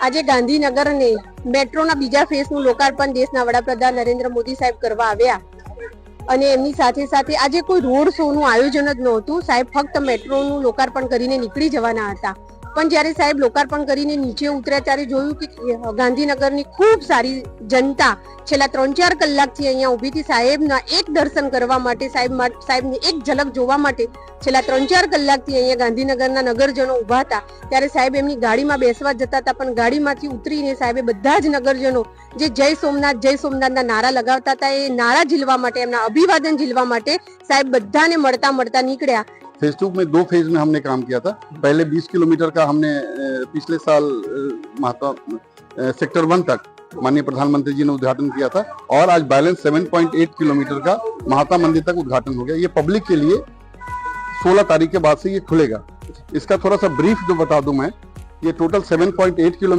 આજે ગાંધીનગરને મેટ્રોના બીજા ફેઝનું લોકાર્પણ દેશના વડાપ્રધાન નરેન્દ્ર મોદી સાહેબ કરવા આવ્યા અને એમની સાથે સાથે આજે કોઈ રોડ શોનું આયોજન જ નહોતું. સાહેબ ફક્ત મેટ્રોનું લોકાર્પણ કરીને નીકળી જવાના હતા. પણ જ્યારે સાહેબ લોકાર્પણ કરીને નીચે ઉતર્યા ત્યારે જોયું કે ગાંધીનગરની ખૂબ સારી જનતા છેલ્લા 3-4 કલાકથી અહીંયા ઊભી હતી સાહેબના એક દર્શન કરવા માટે, સાહેબની એક ઝલક જોવા માટે છેલ્લા 3-4 કલાકથી અહીંયા ગાંધીનગરના નગરજનો ઊભા હતા. ત્યારે સાહેબ એમની ગાડીમાં બેસવા જતા હતા, પણ ગાડીમાંથી ઉતરીને સાહેબે બધા જ નગરજનો જે જય સોમનાથના નારા લગાવતા હતા એ નારા ઝીલવા માટે, એમના અભિવાદન ઝીલવા માટે સાહેબ બધાને મળતા નીકળ્યા. फेज 2 में 2 फेज में हमने काम किया था. पहले 20 किलोमीटर का हमने पिछले साल सेक्टर 1 तक माननीय प्रधानमंत्री जी ने उद्घाटन किया था और आज बैलेंस 7.8 किलोमीटर का महात्मा मंदिर तक उद्घाटन हो गया. ये पब्लिक के लिए 16 तारीख के बाद से ये खुलेगा. इसका थोड़ा सा ब्रीफ जो बता दूं मैं, ये टोटल 7.8 किलोमीटर